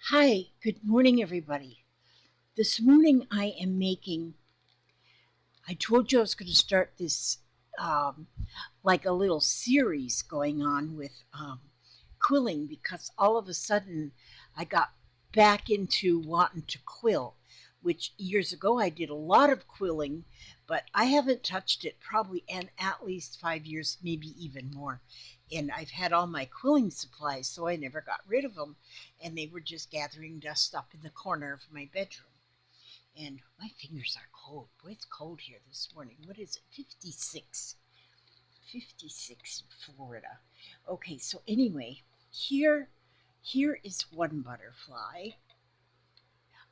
Hi, good morning, everybody. This morning I told you I was going to start this um, like a little series going on with quilling because all of a sudden I got back into wanting to quill, which years ago I did a lot of quilling, but I haven't touched it probably in at least 5 years, maybe even more. And I've had all my quilling supplies, so I never got rid of them, and they were just gathering dust up in the corner of my bedroom. And my fingers are cold. Boy, it's cold here this morning. What is it? 56. 56 in Florida. Okay, so anyway, here is one butterfly.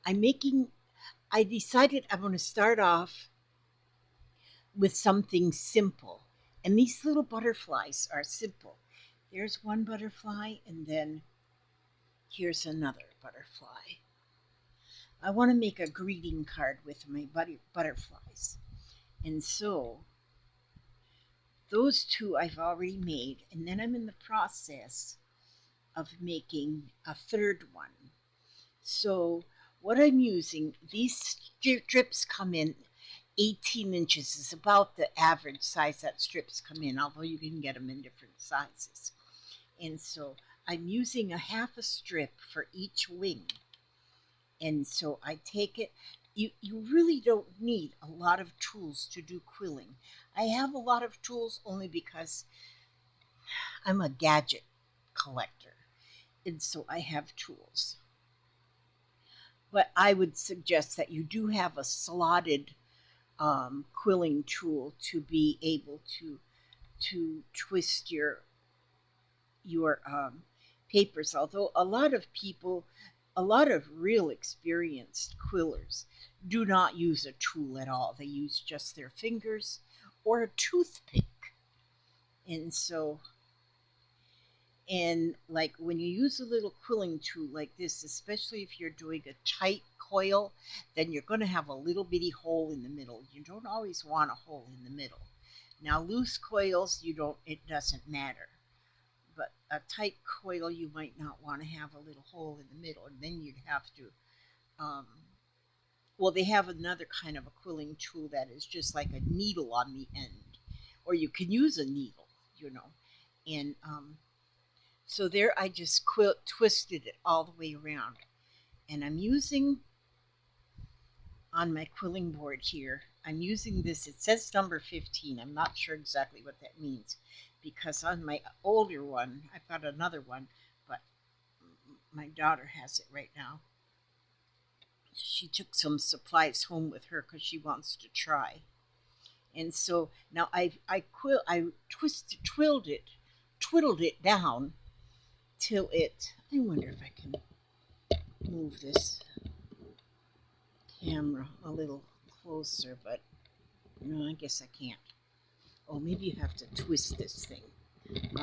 I'm making I decided I'm going to start off with something simple. And these little butterflies are simple. There's one butterfly and then here's another butterfly. I want to make a greeting card with my butterflies. And so those two I've already made, and then I'm in the process of making a third one. So what I'm using, these strips come in 18 inches is about the average size that strips come in, although you can get them in different sizes. And so I'm using a half a strip for each wing. And so I take it. You really don't need a lot of tools to do quilling. I have a lot of tools only because I'm a gadget collector. And so I have tools. But I would suggest that you do have a slotted quilling tool to be able to twist your papers. Although a lot of real experienced quillers do not use a tool at all. They use just their fingers or a toothpick. And so, and like when you use a little quilling tool like this, especially if you're doing a tight coil, then you're going to have a little bitty hole in the middle. You don't always want a hole in the middle. Now, loose coils, it doesn't matter. But a tight coil, you might not want to have a little hole in the middle, and then you'd have to. Um, well, they have another kind of a quilling tool that is just like a needle on the end, or you can use a needle, you know. And so there, I just twisted it all the way around, and I'm using on my quilling board here. I'm using this. It says number 15. I'm not sure exactly what that means because on my older one, I've got another one, but my daughter has it right now. She took some supplies home with her because she wants to try. And so now I twiddled it down till it. I wonder if I can move this camera a little closer, but no, I guess I can't. Oh, maybe you have to twist this thing.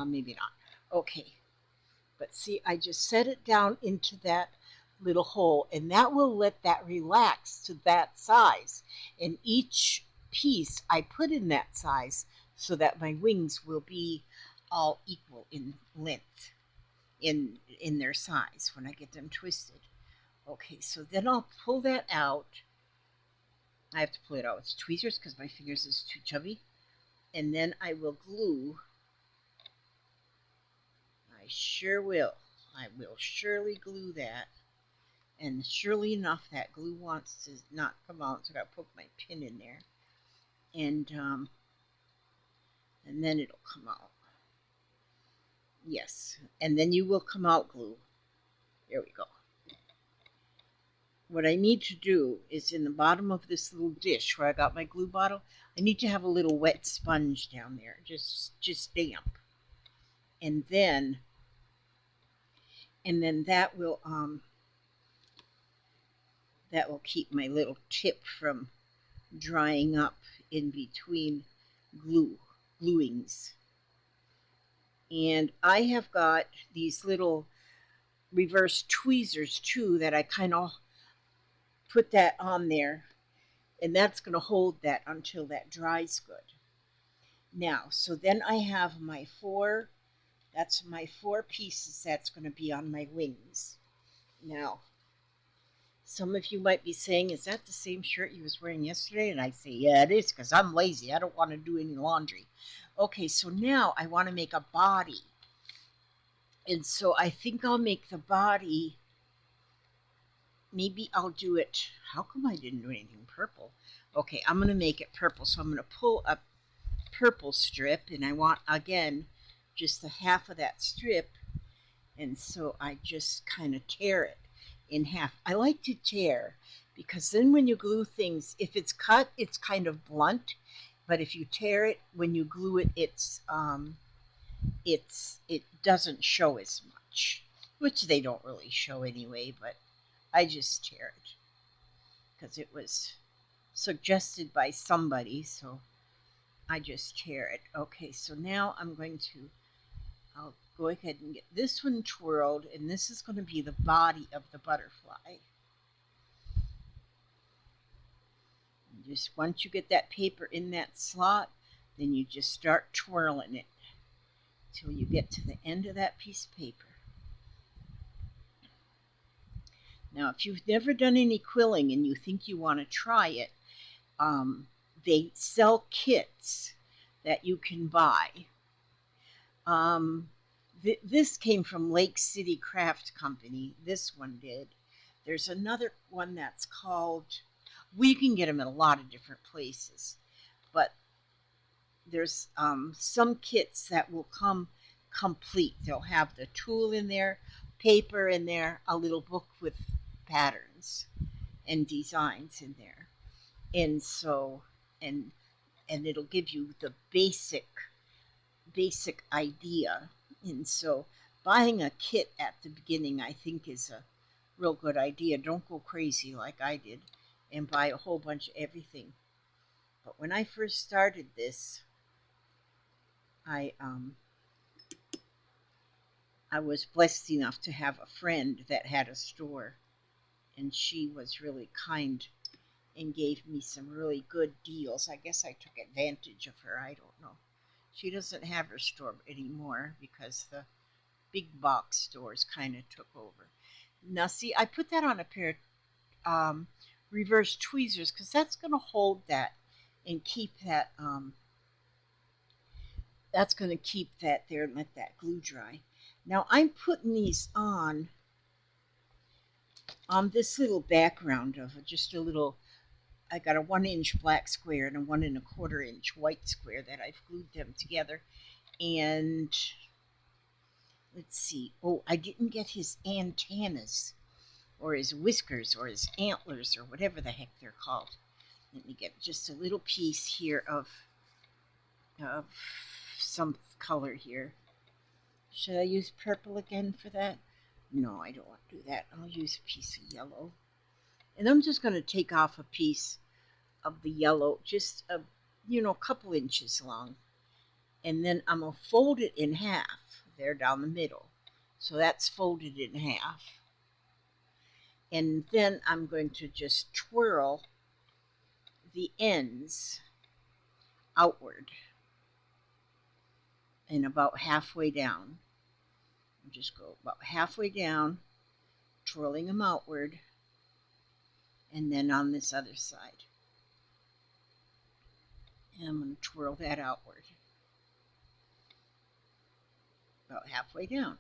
Maybe not. Okay, but see, I just set it down into that little hole, and that will let that relax to that size. And each piece I put in that size so that my wings will be all equal in length in their size when I get them twisted. Okay, so then I'll pull that out. I have to pull it out with tweezers because my fingers is too chubby. And then I will glue. I sure will. I will surely glue that. And surely enough, that glue wants to not come out, so I gotta poke my pin in there, and then it'll come out. Yes, and then you will come out glue. There we go. What I need to do is in the bottom of this little dish where I got my glue bottle, I need to have a little wet sponge down there, just damp, and then that will keep my little tip from drying up in between gluings. And I have got these little reverse tweezers too that I kind of put that on there, and that's going to hold that until that dries good. Now, so then I have that's my four pieces that's going to be on my wings. Now, some of you might be saying, is that the same shirt you was wearing yesterday? And I say, yeah, it is, because I'm lazy. I don't want to do any laundry. Okay, so now I want to make a body. And so I think I'll make the body, maybe I'll do it, how come I didn't do anything purple? Okay, I'm going to make it purple. So I'm going to pull a purple strip, and I want, again, just the half of that strip. And so I just kind of tear it in half. I like to tear because then when you glue things, if it's cut, it's kind of blunt. But if you tear it, when you glue it, it doesn't show as much, which they don't really show anyway. But I just tear it because it was suggested by somebody, so I just tear it. Okay, so now I'll go ahead and get this one twirled, and this is going to be the body of the butterfly. And just once you get that paper in that slot, then you just start twirling it till you get to the end of that piece of paper. Now, if you've never done any quilling and you think you want to try it, they sell kits that you can buy. This came from Lake City Craft Company. This one did. There's another one that's called, well, you can get them at a lot of different places, but there's some kits that will come complete. They'll have the tool in there, paper in there, a little book with patterns and designs in there. And so, and it'll give you the basic idea. And so buying a kit at the beginning, I think, is a real good idea. Don't go crazy like I did and buy a whole bunch of everything. But when I first started this, I was blessed enough to have a friend that had a store, and she was really kind and gave me some really good deals. I guess I took advantage of her. I don't know. She doesn't have her store anymore because the big box stores kind of took over. Now, see, I put that on a pair of reverse tweezers because that's going to hold that and keep that. That's going to keep that there and let that glue dry. Now I'm putting these on this little background of just a little. I got a 1-inch black square and a 1 1/4 inch white square that I've glued them together. And let's see. Oh, I didn't get his antennas or his whiskers or his antlers or whatever the heck they're called. Let me get just a little piece here of some color here. Should I use purple again for that? No, I don't want to do that. I'll use a piece of yellow. And I'm just going to take off a piece of the yellow, just a couple inches long. And then I'm going to fold it in half there down the middle. So that's folded in half. And then I'm going to just twirl the ends outward and about halfway down. Just go about halfway down, twirling them outward, and then on this other side. And I'm going to twirl that outward about halfway down.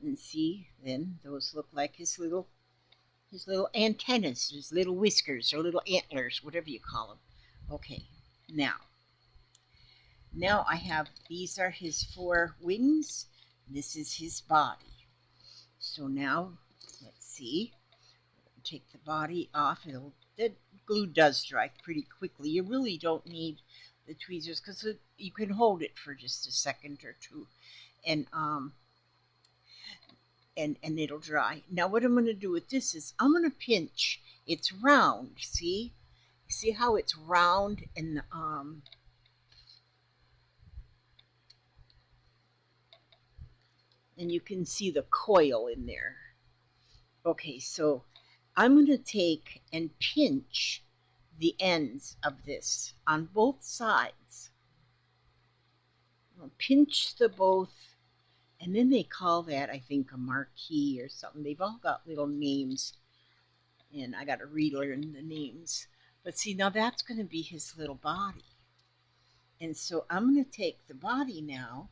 And see, then those look like his little antennas, his little whiskers, or little antlers, whatever you call them. Okay, now I have, these are his 4 wings. This is his body. So now, let's see. Take the body off. The glue does dry pretty quickly. You really don't need the tweezers because you can hold it for just a second or two, and it'll dry. Now what I'm going to do with this is I'm going to pinch. It's round. See how it's round, and you can see the coil in there. Okay, so I'm going to take and pinch the ends of this on both sides. I'll pinch the both And then they call that, I think, a marquee or something. They've all got little names, and I got to relearn the names. But see, now that's going to be his little body. And so I'm going to take the body now,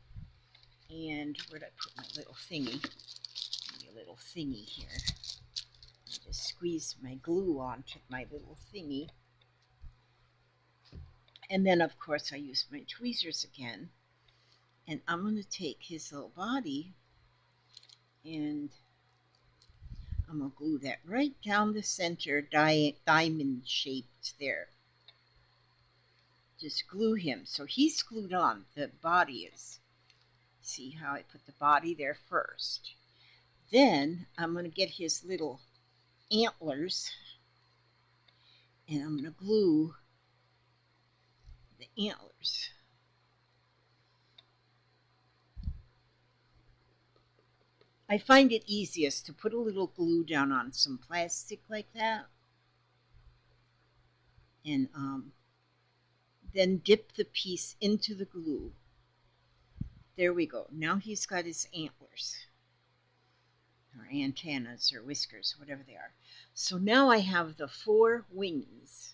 and where'd I put my little thingy? Give me a little thingy here. I just squeeze my glue onto my little thingy. And then, of course, I use my tweezers again. And I'm going to take his little body, and I'm going to glue that right down the center, diamond shaped there. Just glue him. So he's glued on. The body is. See how I put the body there first. Then I'm going to get his little antlers, and I'm going to glue the antlers. I find it easiest to put a little glue down on some plastic like that, and then dip the piece into the glue. There we go. Now he's got his antlers, or antennas, or whiskers, whatever they are. So now I have the 4 wings.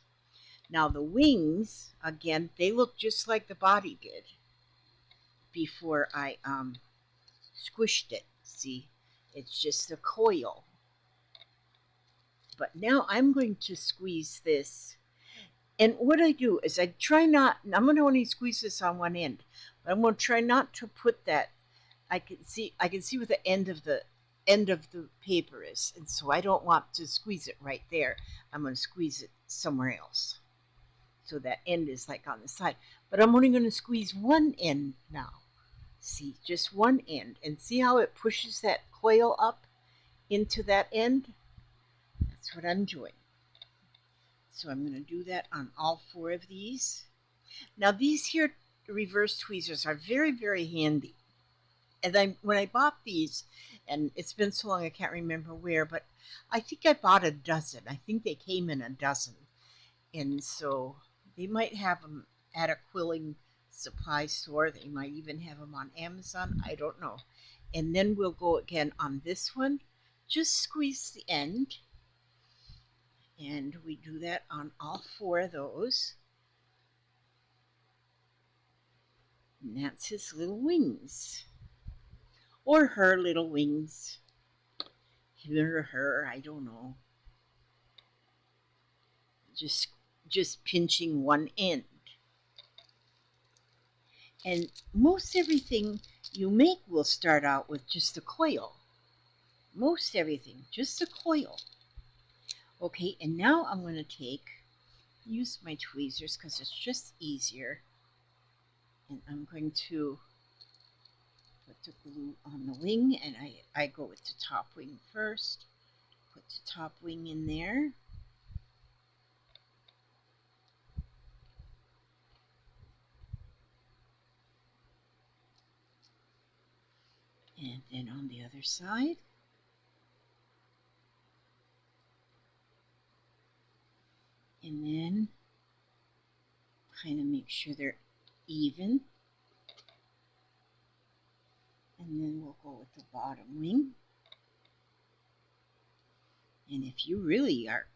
Now the wings, again, they look just like the body did before I squished it. See, it's just a coil. But now I'm going to squeeze this. And what I do is I try not, I'm going to only squeeze this on one end, but I'm going to try not to put that. I can see where the end of the paper is, and so I don't want to squeeze it right there. I'm going to squeeze it somewhere else. So that end is like on the side. But I'm only going to squeeze one end now. See, just one end. And see how it pushes that coil up into that end? That's what I'm doing. So I'm going to do that on all 4 of these. Now these here reverse tweezers are very, very handy. And when I bought these, and it's been so long I can't remember where, but I think I bought a dozen. I think they came in a dozen. And so they might have them at a quilling supply store. They might even have them on Amazon. I don't know. And then we'll go again on this one. Just squeeze the end. And we do that on all 4 of those. And that's his little wings. Or her little wings. Him or her, I don't know. Just pinching one end. And most everything you make will start out with just a coil. Most everything, just a coil. Okay, and now I'm going to use my tweezers because it's just easier. And I'm going to put the glue on the wing, and I go with the top wing first. Put the top wing in there. And then on the other side. And then kind of make sure they're even. And then we'll go with the bottom wing. And if you really are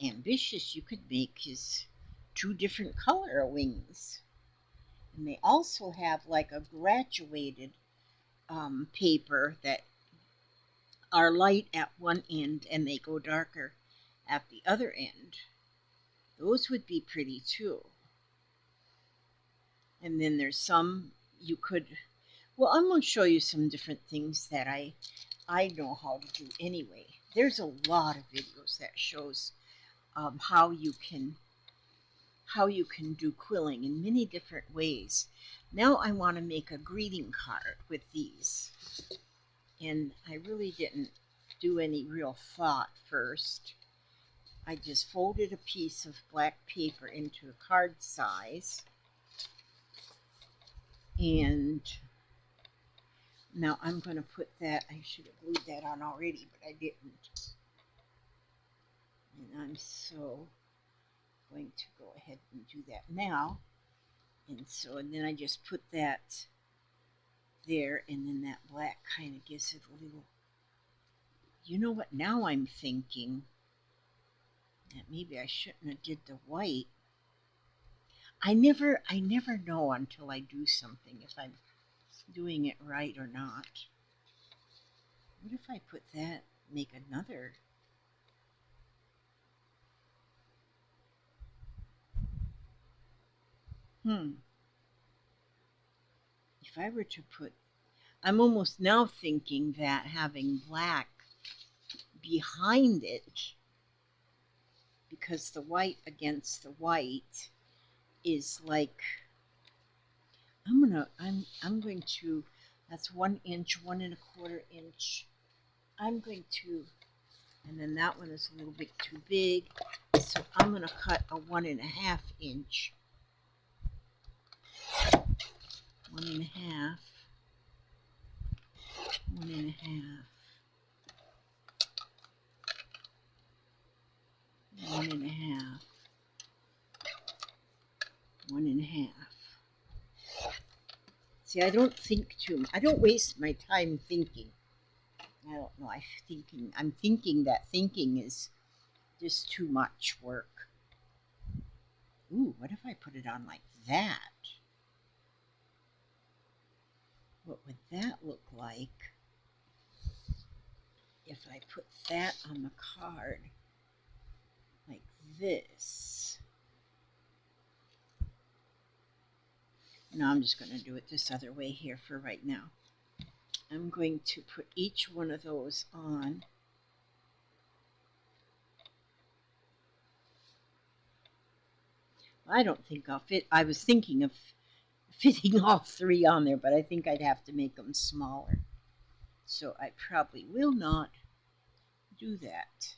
ambitious, you could make his 2 different color wings. And they also have like a graduated paper that are light at one end and they go darker at the other end. Those would be pretty too. And then there's some you could, well, I'm going to show you some different things that I know how to do anyway. There's a lot of videos that shows how you can do quilling in many different ways. Now I want to make a greeting card with these. And I really didn't do any real thought first. I just folded a piece of black paper into a card size. And now I'm going to put that, I should have glued that on already, but I didn't. And I'm so going to go ahead and do that now. And then I just put that there, and then that black kind of gives it a little. You know what? Now I'm thinking that maybe I shouldn't have did the white. I never know until I do something if I'm doing it right or not. What if I put that, make another? Hmm. If I were to put, I'm almost now thinking that having black behind it, because the white against the white is like, I'm going to, that's 1 inch, 1 1/4 inch. I'm going to, and then that one is a little bit too big, so I'm going to cut a 1 1/2 inch. 1 1/2, 1 1/2, 1 1/2, 1 1/2. See, I don't waste my time thinking. I don't know. I'm thinking that thinking is just too much work. Ooh, what if I put it on like that? What would that look like if I put that on the card like this? No, I'm just going to do it this other way here for right now. I'm going to put each one of those on. I don't think I'll fit. I was thinking of fitting all three on there, but I think I'd have to make them smaller. So I probably will not do that.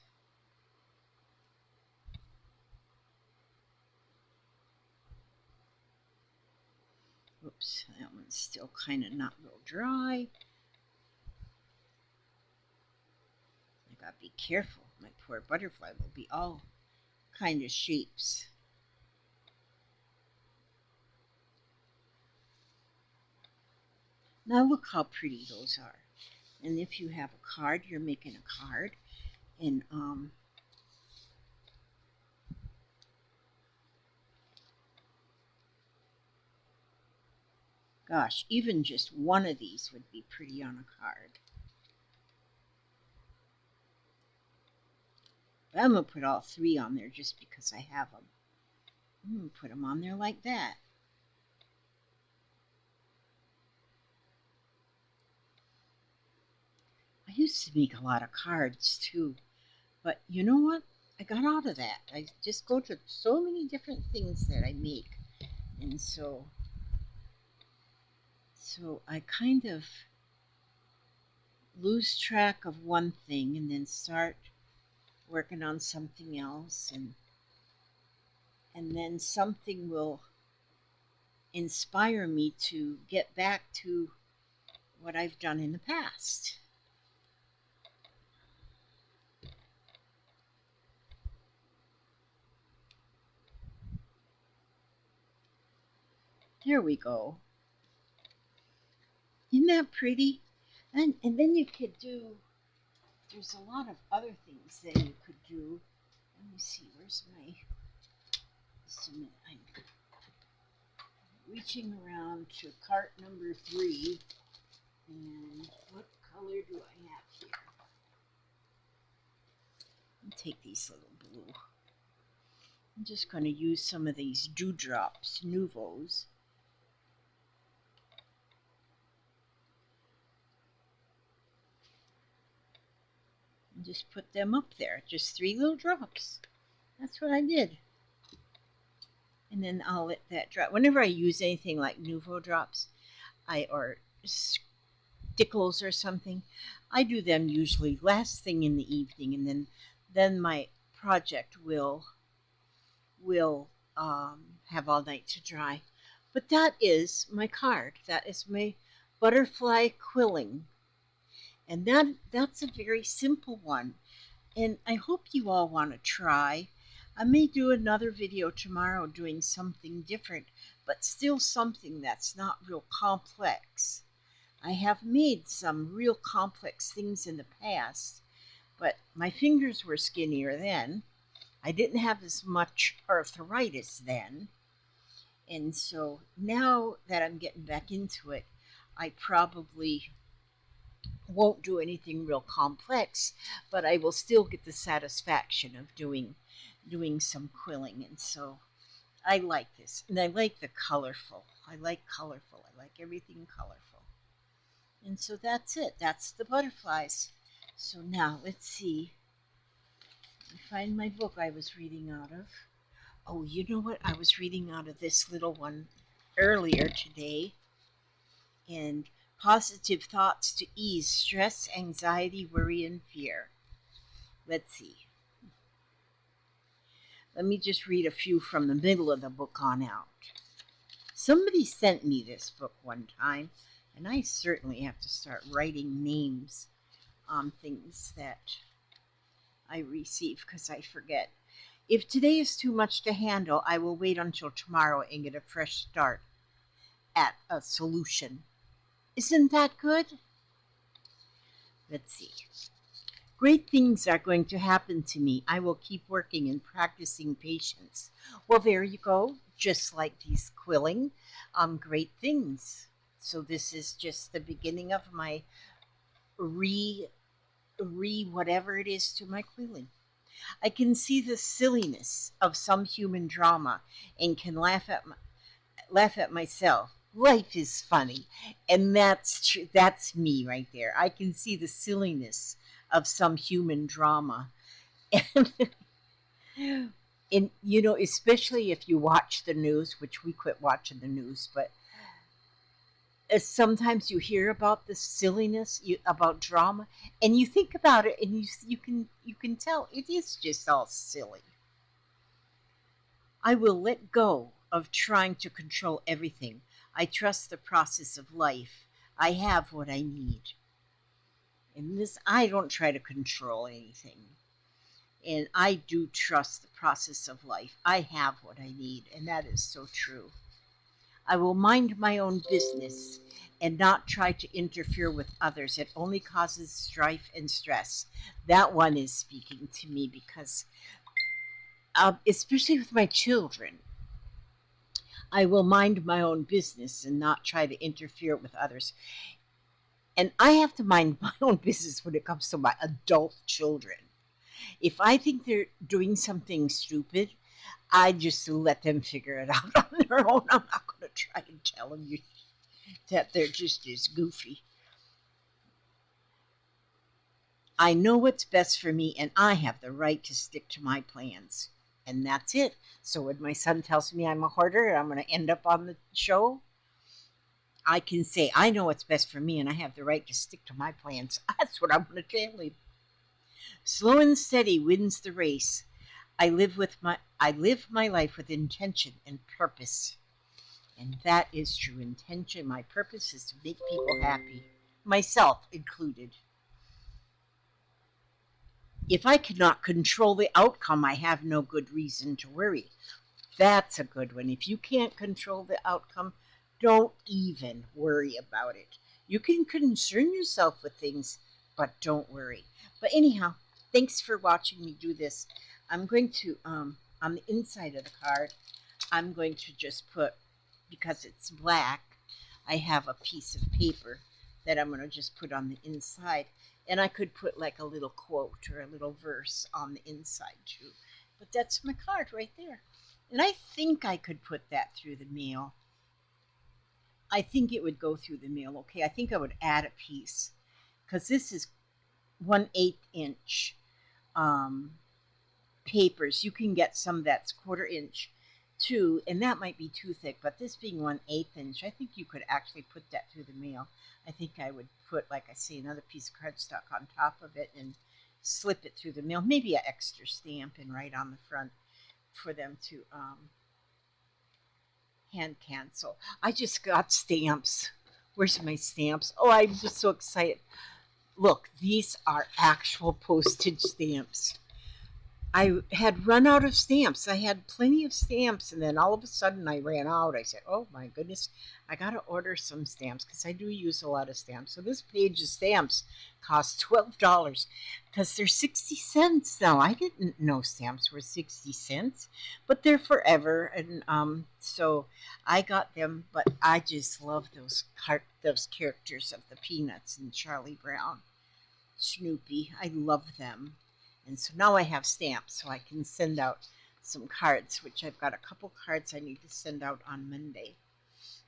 Oops, that one's still kind of not real dry. I gotta be careful. My poor butterfly will be all kind of shapes. Now look how pretty those are. And if you have a card, you're making a card. And gosh, even just one of these would be pretty on a card. But I'm going to put all three on there just because I have them. I'm going to put them on there like that. I used to make a lot of cards too. But you know what? I got out of that. I just go to so many different things that I make. And so I kind of lose track of one thing and then start working on something else, and then something will inspire me to get back to what I've done in the past. There we go. Isn't that pretty? And then you could do, there's a lot of other things that you could do. Let me see, where's my, just a minute, I'm reaching around to cart number 3. And what color do I have here? I'll take these little blue. I'm just going to use some of these dewdrops, Nouveaux. And just put them up there. Just 3 little drops. That's what I did. And then I'll let that dry. Whenever I use anything like Nouveau drops, or stickles or something, I do them usually last thing in the evening, and then my project will have all night to dry. But that is my card. That is my butterfly quilling, and that's a very simple one. And I hope you all want to try. I may do another video tomorrow doing something different, but still something that's not real complex. I have made some real complex things in the past, but my fingers were skinnier then. I didn't have as much arthritis then. And so now that I'm getting back into it, I probably won't do anything real complex, but I will still get the satisfaction of doing some quilling. And so I like this. And I like the colorful. I like colorful. I like everything colorful. And so that's it. That's the butterflies. So now let's see. Let me find my book I was reading out of. Oh, you know what? I was reading out of this little one earlier today. And positive thoughts to ease stress, anxiety, worry, and fear. Let's see. Let me just read a few from the middle of the book on out. Somebody sent me this book one time, and I certainly have to start writing names on things that I receive because I forget. If today is too much to handle, I will wait until tomorrow and get a fresh start at a solution. Isn't that good? Let's see. Great things are going to happen to me. I will keep working and practicing patience. Well, there you go. Just like these quilling, great things. So this is just the beginning of my whatever it is to my quilling. I can see the silliness of some human drama and can laugh at myself. Life is funny, and that's true. That's me right there. I can see the silliness of some human drama, and especially if you watch the news, which we quit watching the news, but sometimes you hear about the silliness about drama, and you think about it, and you can tell it is just all silly. I will let go of trying to control everything. I trust the process of life. I have what I need. In this, I don't try to control anything. And I do trust the process of life. I have what I need, and that is so true. I will mind my own business and not try to interfere with others. It only causes strife and stress. That one is speaking to me because, especially with my children, I will mind my own business and not try to interfere with others. And I have to mind my own business when it comes to my adult children. If I think they're doing something stupid, I just let them figure it out on their own. I'm not going to try and tell them that they're just as goofy. I know what's best for me, and I have the right to stick to my plans. And that's it. So when my son tells me I'm a hoarder and I'm going to end up on the show, I can say, I know what's best for me, and I have the right to stick to my plans. That's what I'm going to tell him. Slow and steady wins the race. I live my life with intention and purpose. And that is true. Intention, my purpose is to make people happy, myself included. If I cannot control the outcome, I have no good reason to worry. That's a good one. If you can't control the outcome, don't even worry about it. You can concern yourself with things, but don't worry. But anyhow, thanks for watching me do this. I'm going to, on the inside of the card, I'm going to just put, because it's black, I have a piece of paper that I'm going to just put on the inside. And I could put like a little quote or a little verse on the inside too. But that's my card right there. And I think I could put that through the mail. I think it would go through the mail. Okay, I think I would add a piece. Because this is 1/8 inch papers. You can get some that's 1/4 inch too, and that might be too thick, but this being 1/8 inch, I think you could actually put that through the mail. I think I would put, like I say, another piece of cardstock on top of it and slip it through the mail. Maybe an extra stamp and write on the front for them to hand cancel. I just got stamps. Where's my stamps? Oh, I'm just so excited. Look, these are actual postage stamps. I had run out of stamps. I had plenty of stamps, and then all of a sudden I ran out. I said, "Oh my goodness, I got to order some stamps because I do use a lot of stamps." So this page of stamps cost $12 because they're 60 cents now. I didn't know stamps were 60 cents, but they're forever, and so I got them. But I just love those characters of the Peanuts and Charlie Brown. Snoopy. I love them. And so now I have stamps so I can send out some cards, which I've got a couple cards I need to send out on Monday.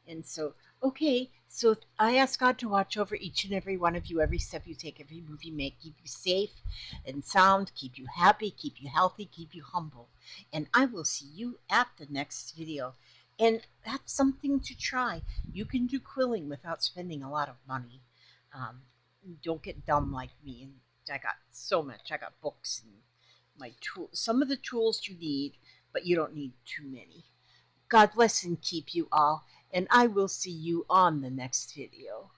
And so, okay, so I ask God to watch over each and every one of you, every step you take, every move you make, keep you safe and sound, keep you happy, keep you healthy, keep you humble. And I will see you at the next video. And that's something to try. You can do quilling without spending a lot of money. Um, don't get dumb like me. And I got so much. I got books and my tools, some of the tools you need, but you don't need too many. God bless and keep you all, and I will see you on the next video.